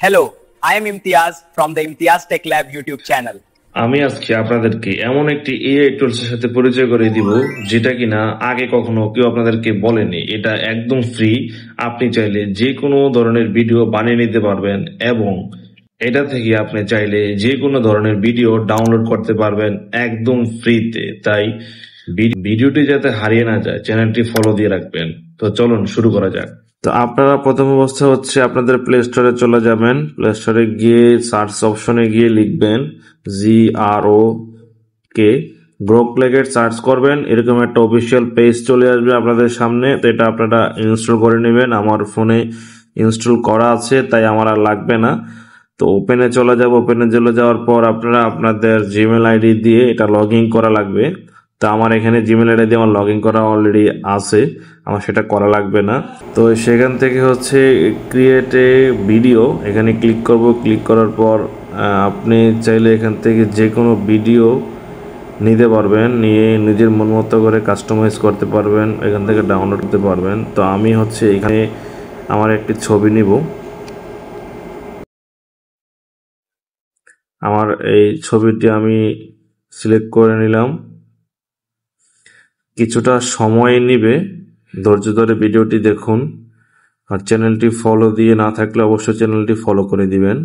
Hello, I am Imtiaz from the Imtiaz Tech Lab YouTube channel. আমি আজকে আপনাদেরকে এমন একটি এআই টুলস এর সাথে পরিচয় করে দিব যেটা কিনা আগে কখনো কেউ আপনাদেরকে বলেনি। এটা একদম ফ্রি। আপনি চাইলে যে কোনো ধরনের ভিডিও বানিয়ে নিতে পারবেন এবং এটা থেকে আপনি চাইলে যে কোনো ধরনের ভিডিও ডাউনলোড করতে পারবেন একদম ফ্রিতে। তাই ভিডিওটি যাতে হারিয়ে না যায় চ্যানেলটি ফলো দিয়ে রাখবেন। তো চলুন শুরু করা যাক। তো আপনারা প্রথম অবস্থা হচ্ছে আপনাদের প্লে স্টোরে চলে যাবেন। প্লে স্টোরে গিয়ে সার্চ অপশনে গিয়ে লিখবেন GROK গ্রোক লেগে সার্চ করবেন। এরকম একটা অফিসিয়াল পেজ চলে আসবে আপনাদের সামনে। তো এটা আপনারা ইনস্টল করে নেবেন। আমার ফোনে ইনস্টল করা আছে তাই আমার আর লাগবে না। তো ওপেনে চলে যাব। ওপেনে চলে যাওয়ার পর আপনারা আপনাদের জিমেল আইডি দিয়ে এটা লগ ইন করা লাগবে। তো আমার এখানে জিমেল আইডি দিয়ে আমার লগ ইন করা অলরেডি আছে, আমার সেটা করা লাগবে না। তো সেখান থেকে হচ্ছে ক্রিয়েট এ ভিডিও, এখানে ক্লিক করব। ক্লিক করার পর আপনি চাইলে এখান থেকে যে কোনো ভিডিও নিতে পারবেন, নিয়ে নিজের মন মতো করে কাস্টমাইজ করতে পারবেন, এখান থেকে ডাউনলোড করতে পারবেন। তো আমি হচ্ছে এখানে আমার একটি ছবি নিব। আমার এই ছবিটি আমি সিলেক্ট করে নিলাম। কিছুটা সময় নিবে, ধৈর্য ধরে ভিডিওটি দেখুন। আর চ্যানেলটি ফলো দিয়ে না থাকলে অবশ্যই চ্যানেলটি ফলো করে দিবেন।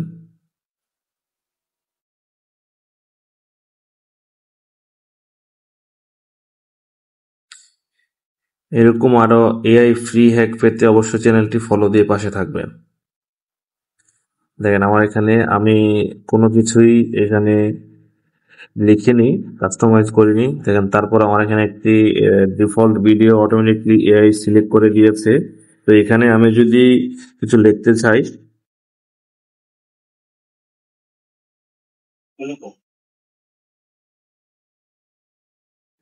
এরকম আরো এআই ফ্রি হ্যাক পেতে অবশ্যই চ্যানেলটি ফলো দিয়ে পাশে থাকবেন। দেখেন আমার এখানে আমি কোনো কিছুই এখানে লিখিনি, কাস্টমাইজ করিনি। দেখেন তারপর আমার এখানে একটি default video automatically AI select করে দিয়েছে। তো এখানে আমি যদি কিছু লিখতে চাই,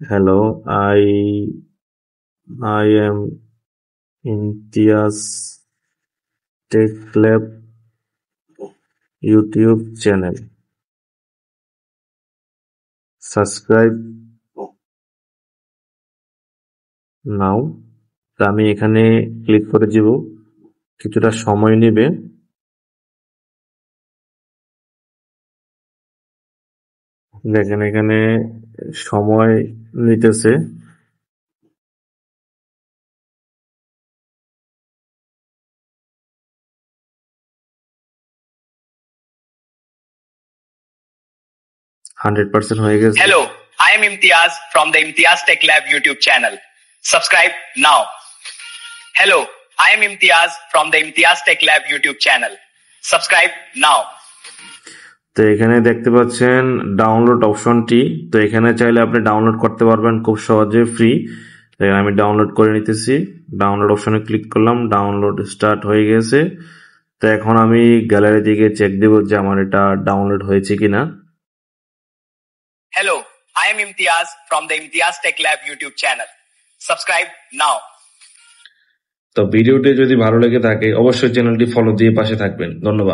hello, I I am Imtiaz tech lab YouTube channel, subscribe now. তো আমি এখানে ক্লিক করে দিব। কিছুটা সময় নেবে। দেখেন এখানে সময় নিতেছে। %100 হয়ে গেছে। Hello, I am Imtiaz from the Imtiaz Tech Lab YouTube channel. Subscribe now. Hello, I am Imtiaz from the Imtiaz Tech Lab YouTube channel. Subscribe now. তো এখানে দেখতে পাচ্ছেন ডাউনলোড অপশনটি। তো এখানে চাইলে আপনি ডাউনলোড করতে পারবেন খুব সহজে, ফ্রি। আমি ডাউনলোড করে নিতেছি। ডাউনলোড অপশনে ক্লিক করলাম, ডাউনলোড স্টার্ট হয়ে গেছে। তো এখন আমি গ্যালারি থেকে চেক দেব যে আমার এটা ডাউনলোড হয়েছে কিনা। Hello, I am Imtiaz from the Imtiaz Tech Lab YouTube channel. Subscribe now. তো ভিডিওটি যদি ভালো লেগে থাকে অবশ্যই চ্যানেলটি ফলো দিয়ে পাশে থাকবেন। ধন্যবাদ।